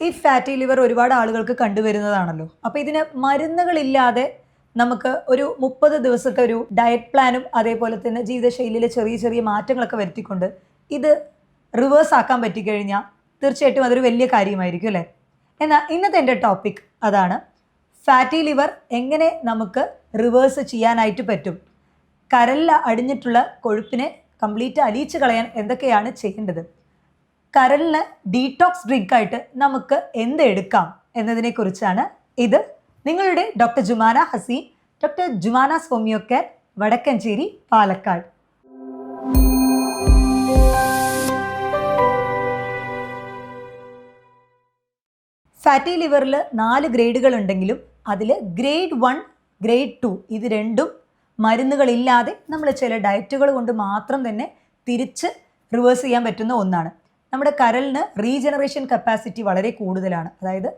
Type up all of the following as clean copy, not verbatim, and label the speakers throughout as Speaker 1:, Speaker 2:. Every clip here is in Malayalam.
Speaker 1: ഈ ഫാറ്റി ലിവർ ഒരുപാട് ആളുകൾക്ക് കണ്ടുവരുന്നതാണല്ലോ. അപ്പോൾ ഇതിന് മരുന്നുകളില്ലാതെ നമുക്ക് ഒരു 30 ദിവസത്തെ ഒരു ഡയറ്റ് പ്ലാനും അതേപോലെ തന്നെ ജീവിതശൈലിയിലെ ചെറിയ ചെറിയ മാറ്റങ്ങളൊക്കെ വരുത്തിക്കൊണ്ട് ഇത് റിവേഴ്സ് ആക്കാൻ പറ്റിക്കഴിഞ്ഞാൽ തീർച്ചയായിട്ടും അതൊരു വലിയ കാര്യമായിരിക്കും അല്ലേ. എന്നാൽ ഇന്നത്തെ എൻ്റെ ടോപ്പിക് അതാണ്, ഫാറ്റി ലിവർ എങ്ങനെ നമുക്ക് റിവേഴ്സ് ചെയ്യാനായിട്ട് പറ്റും, കരളിൽ അടിഞ്ഞിട്ടുള്ള കൊഴുപ്പിനെ കംപ്ലീറ്റ് അലിയിച്ച് കളയാൻ എന്തൊക്കെയാണ് ചെയ്യേണ്ടത്, കരളിന് ഡീടോക്സ് ഡ്രിങ്ക് ആയിട്ട് നമുക്ക് എന്ത് എടുക്കാം എന്നതിനെക്കുറിച്ചാണ്. ഇത് നിങ്ങളുടെ doctor Jumana Haseen, doctor Jumana's homeo care, Vadakkanchery, Palakkad. Fatty ലിവറിൽ 4 ഗ്രേഡുകൾ ഉണ്ടെങ്കിലും അതിൽ ഗ്രേഡ് 1, ഗ്രേഡ് 2 ഇത് രണ്ടും മരുന്നുകളില്ലാതെ നമ്മൾ ചില ഡയറ്റുകൾ കൊണ്ട് മാത്രം തന്നെ തിരിച്ച് റിവേഴ്സ് ചെയ്യാൻ പറ്റുന്ന ഒന്നാണ്. നമ്മുടെ കരളിന് റീജനറേഷൻ കപ്പാസിറ്റി വളരെ കൂടുതലാണ്, അതായത്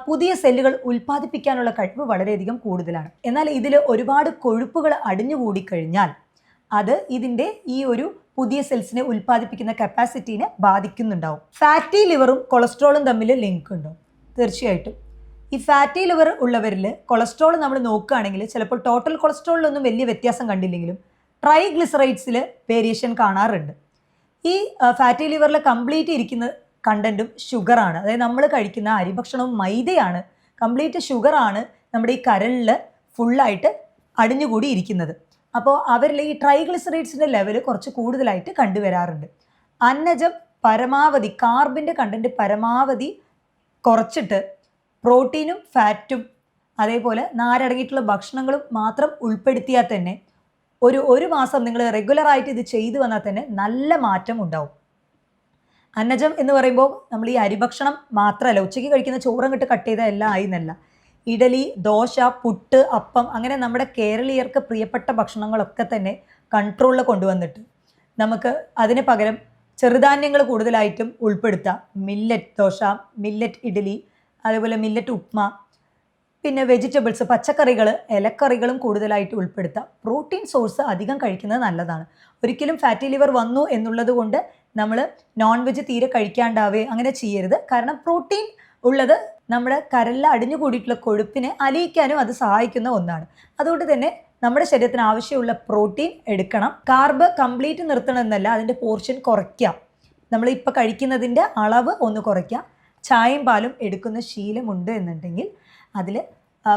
Speaker 1: പുതിയ സെല്ലുകൾ ഉൽപ്പാദിപ്പിക്കാനുള്ള കഴിവ് വളരെയധികം കൂടുതലാണ്. എന്നാൽ ഇതിൽ ഒരുപാട് കൊഴുപ്പുകൾ അടിഞ്ഞുകൂടിക്കഴിഞ്ഞാൽ അത് ഇതിൻ്റെ ഈ ഒരു പുതിയ സെൽസിനെ ഉൽപ്പാദിപ്പിക്കുന്ന കപ്പാസിറ്റീനെ ബാധിക്കുന്നുണ്ടാവും. ഫാറ്റി ലിവറും കൊളസ്ട്രോളും തമ്മിൽ ലിങ്ക് ഉണ്ടോ? തീർച്ചയായിട്ടും. ഈ ഫാറ്റി ലിവർ ഉള്ളവരിൽ കൊളസ്ട്രോൾ നമ്മൾ നോക്കുകയാണെങ്കിൽ ചിലപ്പോൾ ടോട്ടൽ കൊളസ്ട്രോളിലൊന്നും വലിയ വ്യത്യാസം കണ്ടില്ലെങ്കിലും ട്രൈഗ്ലിസറൈഡ്സിൽ വേരിയേഷൻ കാണാറുണ്ട്. ഈ ഫാറ്റി ലിവറിൽ കംപ്ലീറ്റ് ഇരിക്കുന്ന കണ്ടൻറ്റും ഷുഗറാണ്, അതായത് നമ്മൾ കഴിക്കുന്ന അരിഭക്ഷണവും മൈദയാണ്, കംപ്ലീറ്റ് ഷുഗറാണ് നമ്മുടെ ഈ കരളിൽ ഫുള്ളായിട്ട് അടിഞ്ഞുകൂടി ഇരിക്കുന്നത്. അപ്പോൾ അവരിൽ ഈ ട്രൈഗ്ലിസറൈഡ്സിൻ്റെ ലെവൽ കുറച്ച് കൂടുതലായിട്ട് കണ്ടുവരാറുണ്ട്. അന്നജം പരമാവധി കാർബിൻ്റെ കണ്ടൻറ്റ് പരമാവധി കുറച്ചിട്ട് പ്രോട്ടീനും ഫാറ്റും അതേപോലെ നാരടങ്ങിയിട്ടുള്ള ഭക്ഷണങ്ങളും മാത്രം ഉൾപ്പെടുത്തിയാൽ തന്നെ ഒരു മാസം നിങ്ങൾ റെഗുലറായിട്ട് ഇത് ചെയ്തു വന്നാൽ തന്നെ നല്ല മാറ്റം ഉണ്ടാവും. അന്നജം എന്ന് പറയുമ്പോൾ നമ്മൾ ഈ അരിഭക്ഷണം മാത്രമല്ല, ഉച്ചയ്ക്ക് കഴിക്കുന്ന ചോറും കട്ട് ചെയ്ത എല്ലാം ആയി എന്നല്ല. ഇഡലി, ദോശ, പുട്ട്, അപ്പം, അങ്ങനെ നമ്മുടെ കേരളീയർക്ക് പ്രിയപ്പെട്ട ഭക്ഷണങ്ങളൊക്കെ തന്നെ കൺട്രോളിൽ കൊണ്ടുവന്നിട്ട് നമുക്ക് അതിന് പകരം ചെറുധാന്യങ്ങൾ കൂടുതലായിട്ടും ഉൾപ്പെടുത്താം. മില്ലറ്റ് ദോശ, മില്ലറ്റ് ഇഡലി, അതേപോലെ മില്ലറ്റ് ഉപ്മ, പിന്നെ വെജിറ്റബിൾസ്, പച്ചക്കറികൾ, ഇലക്കറികളും കൂടുതലായിട്ട് ഉൾപ്പെടുത്താം. പ്രോട്ടീൻ സോഴ്സ് അധികം കഴിക്കുന്നത് നല്ലതാണ്. ഒരിക്കലും ഫാറ്റി ലിവർ വന്നു എന്നുള്ളത് കൊണ്ട് നമ്മൾ നോൺ വെജ് തീരെ കഴിക്കാണ്ടാവേ അങ്ങനെ ചെയ്യരുത്. കാരണം പ്രോട്ടീൻ ഉള്ളത് നമ്മുടെ കരളിൽ അടിഞ്ഞുകൂടിയിട്ടുള്ള കൊഴുപ്പിനെ അലിയിക്കാനും അത് സഹായിക്കുന്ന ഒന്നാണ്. അതുകൊണ്ട് തന്നെ നമ്മുടെ ശരീരത്തിന് ആവശ്യമുള്ള പ്രോട്ടീൻ എടുക്കണം. കാർബ് കംപ്ലീറ്റ് നിർത്തണം എന്നല്ല, അതിൻ്റെ പോർഷൻ കുറയ്ക്കാം. നമ്മളിപ്പോൾ കഴിക്കുന്നതിൻ്റെ അളവ് ഒന്ന് കുറയ്ക്കാം. ചായയും പാലും എടുക്കുന്ന ശീലമുണ്ട് എന്നുണ്ടെങ്കിൽ അതിൽ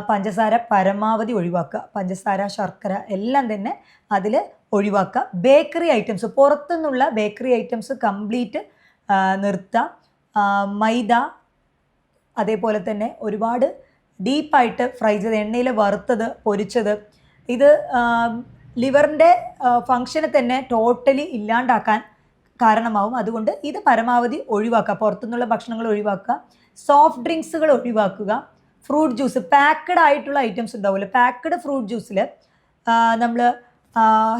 Speaker 1: പഞ്ചസാര പരമാവധി ഒഴിവാക്കുക. പഞ്ചസാര, ശർക്കര എല്ലാം തന്നെ അതിൽ ഒഴിവാക്കുക. ബേക്കറി ഐറ്റംസ്, പുറത്തുനിന്നുള്ള ബേക്കറി ഐറ്റംസ് കംപ്ലീറ്റ് നിർത്താം. മൈദ, അതേപോലെ തന്നെ ഒരുപാട് ഡീപ്പായിട്ട് ഫ്രൈ ചെയ്ത് എണ്ണയിൽ വറുത്തത്, പൊരിച്ചത്, ഇത് ലിവറിൻ്റെ ഫങ്ഷനെ തന്നെ ടോട്ടലി ഇല്ലാണ്ടാക്കാൻ കാരണമാവും. അതുകൊണ്ട് ഇത് പരമാവധി ഒഴിവാക്കുക. പുറത്തുനിന്നുള്ള ഭക്ഷണങ്ങൾ ഒഴിവാക്കുക. സോഫ്റ്റ് ഡ്രിങ്ക്സുകൾ ഒഴിവാക്കുക. ഫ്രൂട്ട് ജ്യൂസ്, പാക്കഡ് ആയിട്ടുള്ള ഐറ്റംസ് ഉണ്ടാവില്ല, പാക്കഡ് ഫ്രൂട്ട് ജ്യൂസിൽ നമ്മൾ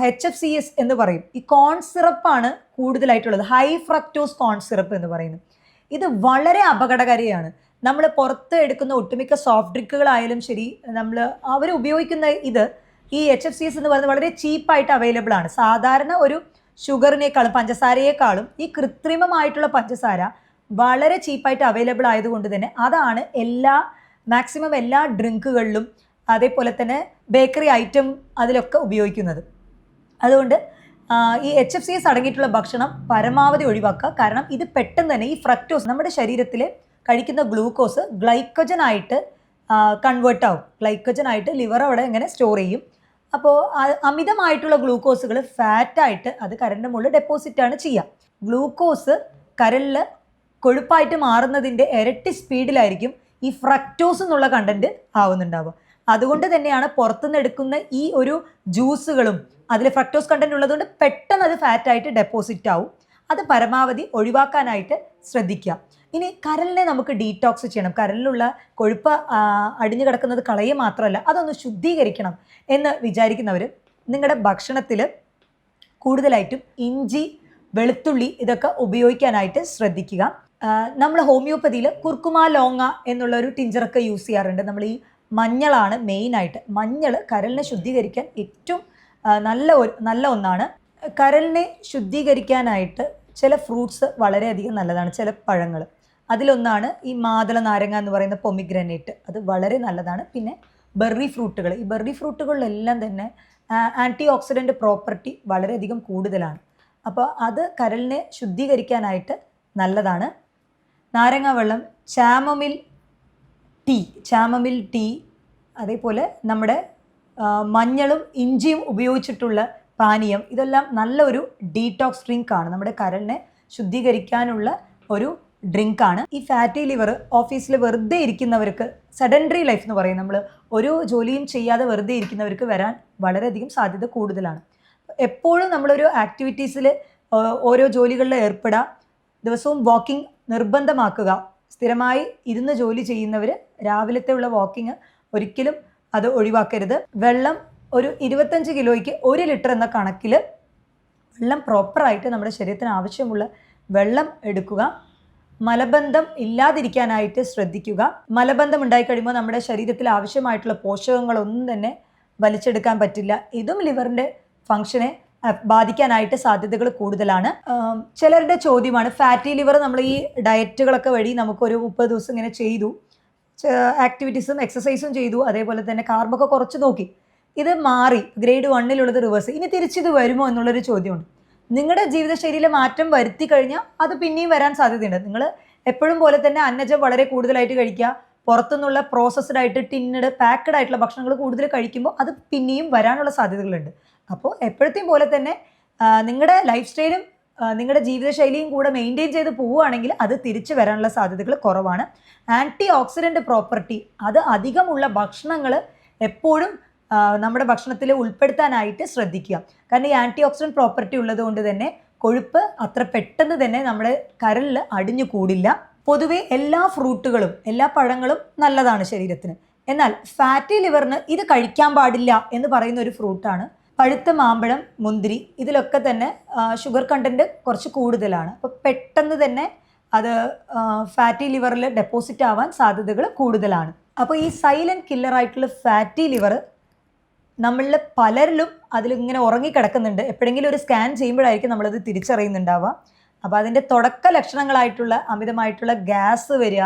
Speaker 1: HFCS എന്ന് പറയും. ഈ കോൺ സിറപ്പാണ് കൂടുതലായിട്ടുള്ളത്, ഹൈ ഫ്രക്ടോസ് കോൺ സിറപ്പ് എന്ന് പറയുന്നത്. ഇത് വളരെ അപകടകാരിയാണ്. നമ്മൾ പുറത്ത് എടുക്കുന്ന ഒട്ടുമിക്ക സോഫ്റ്റ് ഡ്രിങ്കുകളായാലും ശരി, അവർ ഉപയോഗിക്കുന്ന ഇത് ഈ HFCS എന്ന് പറയുന്നത് വളരെ ചീപ്പായിട്ട് അവൈലബിൾ ആണ്. സാധാരണ ഒരു ഷുഗറിനേക്കാളും പഞ്ചസാരയേക്കാളും ഈ കൃത്രിമമായിട്ടുള്ള പഞ്ചസാര വളരെ ചീപ്പായിട്ട് അവൈലബിൾ ആയതുകൊണ്ട് തന്നെ അതാണ് മാക്സിമം എല്ലാ ഡ്രിങ്കുകളിലും അതേപോലെ തന്നെ ബേക്കറി ഐറ്റം അതിലൊക്കെ ഉപയോഗിക്കുന്നത്. അതുകൊണ്ട് ഈ HFCS അടങ്ങിയിട്ടുള്ള ഭക്ഷണം പരമാവധി ഒഴിവാക്കുക. കാരണം ഇത് പെട്ടെന്ന് തന്നെ ഈ ഫ്രക്ടോസ് നമ്മുടെ ശരീരത്തിൽ കഴിക്കുന്ന ഗ്ലൂക്കോസ് ഗ്ലൈക്കോജനായിട്ട് കൺവേർട്ട് ആവും. ഗ്ലൈക്കോജനായിട്ട് ലിവർ അവിടെ ഇങ്ങനെ സ്റ്റോർ ചെയ്യും. അപ്പോൾ അമിതമായിട്ടുള്ള ഗ്ലൂക്കോസുകൾ ഫാറ്റായിട്ട് അത് കരളിൻ്റെ മുകളിൽ ഡെപ്പോസിറ്റാണ് ചെയ്യുക. ഗ്ലൂക്കോസ് കരളിൽ കൊഴുപ്പായിട്ട് മാറുന്നതിൻ്റെ ഇരട്ടി സ്പീഡിലായിരിക്കും ഈ ഫ്രക്ടോസ് എന്നുള്ള കണ്ടൻറ്റ് ആവുന്നുണ്ടാവുക. അതുകൊണ്ട് തന്നെയാണ് പുറത്തുനിന്ന് എടുക്കുന്ന ഈ ഒരു ജ്യൂസുകളും അതിൽ ഫ്രക്ടോസ് കണ്ടൻറ്റ് ഉള്ളതുകൊണ്ട് പെട്ടെന്ന് അത് ഫാറ്റായിട്ട് ഡെപ്പോസിറ്റ് ആവും. അത് പരമാവധി ഒഴിവാക്കാനായിട്ട് ശ്രദ്ധിക്കുക. ഇനി കരളിനെ നമുക്ക് ഡീടോക്സ് ചെയ്യണം. കരളിലുള്ള കൊഴുപ്പ് അടിഞ്ഞു കിടക്കുന്നത് കളയുക മാത്രമല്ല, അതൊന്ന് ശുദ്ധീകരിക്കണം എന്ന് വിചാരിക്കുന്നവർ നിങ്ങളുടെ ഭക്ഷണത്തിൽ കൂടുതലായിട്ടും ഇഞ്ചി, വെളുത്തുള്ളി ഇതൊക്കെ ഉപയോഗിക്കാനായിട്ട് ശ്രദ്ധിക്കുക. നമ്മൾ ഹോമിയോപ്പതിയിൽ കുർക്കുമ ലോങ്ങ എന്നുള്ളൊരു ടിഞ്ചറൊക്കെ യൂസ് ചെയ്യാറുണ്ട്. നമ്മൾ ഈ മഞ്ഞളാണ് മെയിനായിട്ട്. മഞ്ഞൾ കരളിനെ ശുദ്ധീകരിക്കാൻ ഏറ്റവും നല്ല ഒന്നാണ്. കരളിനെ ശുദ്ധീകരിക്കാനായിട്ട് ചില ഫ്രൂട്ട്സ് വളരെയധികം നല്ലതാണ്, ചില പഴങ്ങൾ. അതിലൊന്നാണ് ഈ മാതള നാരങ്ങ എന്ന് പറയുന്ന പൊമിഗ്രാനേറ്റ്. അത് വളരെ നല്ലതാണ്. പിന്നെ ബെർറി ഫ്രൂട്ടുകൾ, ഈ ബെർറി ഫ്രൂട്ടുകളിലെല്ലാം തന്നെ ആൻറ്റി ഓക്സിഡൻറ്റ് പ്രോപ്പർട്ടി വളരെയധികം കൂടുതലാണ്. അപ്പോൾ അത് കരളിനെ ശുദ്ധീകരിക്കാനായിട്ട് നല്ലതാണ്. നാരങ്ങ വെള്ളം, ചാമമിൽ ടീ, അതേപോലെ നമ്മുടെ മഞ്ഞളും ഇഞ്ചിയും ഉപയോഗിച്ചിട്ടുള്ള പാനീയം, ഇതെല്ലാം നല്ലൊരു ഡീടോക്സ് ഡ്രിങ്ക് ആണ്, നമ്മുടെ കരളിനെ ശുദ്ധീകരിക്കാനുള്ള ഒരു ഡ്രിങ്ക് ആണ്. ഈ ഫാറ്റി ലിവർ ഓഫീസിൽ വെറുതെ ഇരിക്കുന്നവർക്ക്, സെഡൻഡറി ലൈഫ് എന്ന് പറയും, നമ്മൾ ഒരു ജോലിയും ചെയ്യാതെ വെറുതെ ഇരിക്കുന്നവർക്ക് വരാൻ വളരെയധികം സാധ്യത കൂടുതലാണ്. എപ്പോഴും നമ്മളൊരു ആക്ടിവിറ്റീസിൽ ഓരോ ജോലികളിൽ ഏർപ്പെടുക, ദിവസവും വാക്കിംഗ് നിർബന്ധമാക്കുക. സ്ഥിരമായി ഇരുന്ന് ജോലി ചെയ്യുന്നവർ രാവിലത്തെ ഉള്ള വാക്കിംഗ് ഒരിക്കലും അത് ഒഴിവാക്കരുത്. വെള്ളം ഒരു 25 കിലോയ്ക്ക് 1 ലിറ്റർ എന്ന കണക്കിൽ വെള്ളം പ്രോപ്പറായിട്ട് നമ്മുടെ ശരീരത്തിന് ആവശ്യമുള്ള വെള്ളം എടുക്കുക. മലബന്ധം ഇല്ലാതിരിക്കാനായിട്ട് ശ്രദ്ധിക്കുക. മലബന്ധം ഉണ്ടായിക്കഴിയുമ്പോൾ നമ്മുടെ ശരീരത്തിൽ ആവശ്യമായിട്ടുള്ള പോഷകങ്ങളൊന്നും തന്നെ വലിച്ചെടുക്കാൻ പറ്റില്ല. ഇതും ലിവറിൻ്റെ ഫങ്ഷനെ ബാധിക്കാനായിട്ട് സാധ്യതകൾ കൂടുതലാണ്. ചിലരുടെ ചോദ്യമാണ്, ഫാറ്റി ലിവർ നമ്മൾ ഈ ഡയറ്റുകളൊക്കെ വഴി നമുക്കൊരു 30 ദിവസം ഇങ്ങനെ ചെയ്തു, ആക്ടിവിറ്റീസും എക്സസൈസും ചെയ്തു, അതേപോലെ തന്നെ കാർബൊക്കെ കുറച്ച് നോക്കി, ഇത് മാറി ഗ്രേഡ് 1 റിവേഴ്സ്, ഇനി തിരിച്ചിത് വരുമോ എന്നുള്ളൊരു ചോദ്യമുണ്ട്. നിങ്ങളുടെ ജീവിതശൈലിയിൽ മാറ്റം വരുത്തി കഴിഞ്ഞാൽ അത് പിന്നെയും വരാൻ സാധ്യതയുണ്ട്. നിങ്ങൾ എപ്പോഴും പോലെ തന്നെ അന്നജം വളരെ കൂടുതലായിട്ട് കഴിക്കുക, പുറത്തുനിന്നുള്ള പ്രോസസ്ഡ് ആയിട്ട് ടിന്നഡ് പാക്കഡ് ആയിട്ടുള്ള ഭക്ഷണങ്ങൾ കൂടുതൽ കഴിക്കുമ്പോൾ അത് പിന്നെയും വരാനുള്ള സാധ്യതകളുണ്ട്. അപ്പോൾ എപ്പോഴത്തെയും പോലെ തന്നെ നിങ്ങളുടെ ലൈഫ് സ്റ്റൈലും നിങ്ങളുടെ ജീവിതശൈലിയും കൂടെ മെയിൻറ്റെയിൻ ചെയ്ത് പോവുകയാണെങ്കിൽ അത് തിരിച്ചു വരാനുള്ള സാധ്യതകൾ കുറവാണ്. ആൻറ്റി ഓക്സിഡൻറ്റ് പ്രോപ്പർട്ടി അത് അധികമുള്ള ഭക്ഷണങ്ങൾ എപ്പോഴും നമ്മുടെ ഭക്ഷണത്തിൽ ഉൾപ്പെടുത്താനായിട്ട് ശ്രദ്ധിക്കുക. കാരണം ഈ ആൻറ്റി ഓക്സിഡൻറ്റ് പ്രോപ്പർട്ടി ഉള്ളത് കൊണ്ട് തന്നെ കൊഴുപ്പ് അത്ര പെട്ടെന്ന് തന്നെ നമ്മുടെ കരളിൽ അടിഞ്ഞു കൂടില്ല. പൊതുവെ എല്ലാ ഫ്രൂട്ടുകളും എല്ലാ പഴങ്ങളും നല്ലതാണ് ശരീരത്തിന്. എന്നാൽ ഫാറ്റി ലിവറിന് ഇത് കഴിക്കാൻ പാടില്ല എന്ന് പറയുന്ന ഒരു ഫ്രൂട്ടാണ് പഴുത്ത മാമ്പഴം, മുന്തിരി. ഇതിലൊക്കെ തന്നെ ഷുഗർ കണ്ടൻറ്റ് കുറച്ച് കൂടുതലാണ്. അപ്പോൾ പെട്ടെന്ന് തന്നെ അത് ഫാറ്റി ലിവറിൽ ഡെപ്പോസിറ്റ് ആവാൻ സാധ്യതകൾ കൂടുതലാണ്. അപ്പോൾ ഈ സൈലൻറ്റ് കില്ലറായിട്ടുള്ള ഫാറ്റി ലിവർ നമ്മളിൽ പലരിലും അതിലിങ്ങനെ ഉറങ്ങിക്കിടക്കുന്നുണ്ട്. എപ്പോഴെങ്കിലും ഒരു സ്കാൻ ചെയ്യുമ്പോഴായിരിക്കും നമ്മളത് തിരിച്ചറിയുന്നുണ്ടാവുക. അപ്പോൾ അതിൻ്റെ തുടക്ക ലക്ഷണങ്ങളായിട്ടുള്ള അമിതമായിട്ടുള്ള ഗ്യാസ് വരിക,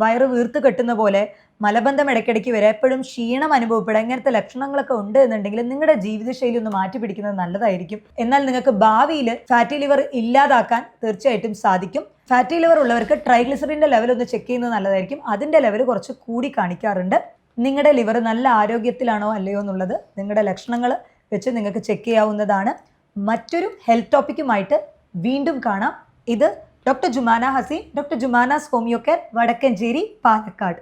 Speaker 1: വയറ് വീർത്ത് കെട്ടുന്ന പോലെ, മലബന്ധം ഇടയ്ക്കിടയ്ക്ക് വരിക, എപ്പോഴും ക്ഷീണം അനുഭവപ്പെടുക, ഇങ്ങനത്തെ ലക്ഷണങ്ങളൊക്കെ ഉണ്ട് എന്നുണ്ടെങ്കിൽ നിങ്ങളുടെ ജീവിതശൈലി ഒന്ന് മാറ്റി പിടിക്കുന്നത് നല്ലതായിരിക്കും. എന്നാൽ നിങ്ങൾക്ക് ഭാവിയിൽ ഫാറ്റി ലിവർ ഇല്ലാതാക്കാൻ തീർച്ചയായിട്ടും സാധിക്കും. ഫാറ്റി ലിവർ ഉള്ളവർക്ക് ട്രൈഗ്ലിസറിൻ്റെ ലെവൽ ഒന്ന് ചെക്ക് ചെയ്യുന്നത് നല്ലതായിരിക്കും. അതിൻ്റെ ലെവൽ കുറച്ച് കൂടി കാണിക്കാറുണ്ട്. നിങ്ങളുടെ ലിവർ നല്ല ആരോഗ്യത്തിലാണോ അല്ലയോ എന്നുള്ളത് നിങ്ങളുടെ ലക്ഷണങ്ങൾ വെച്ച് നിങ്ങൾക്ക് ചെക്ക് ചെയ്യാവുന്നതാണ്. മറ്റൊരു ഹെൽത്ത് ടോപ്പിക്കുമായിട്ട് വീണ്ടും കാണാം. ഇത് doctor Jumana Haseen, doctor Jumana's homeo care, Vadakkanchery, Palakkad.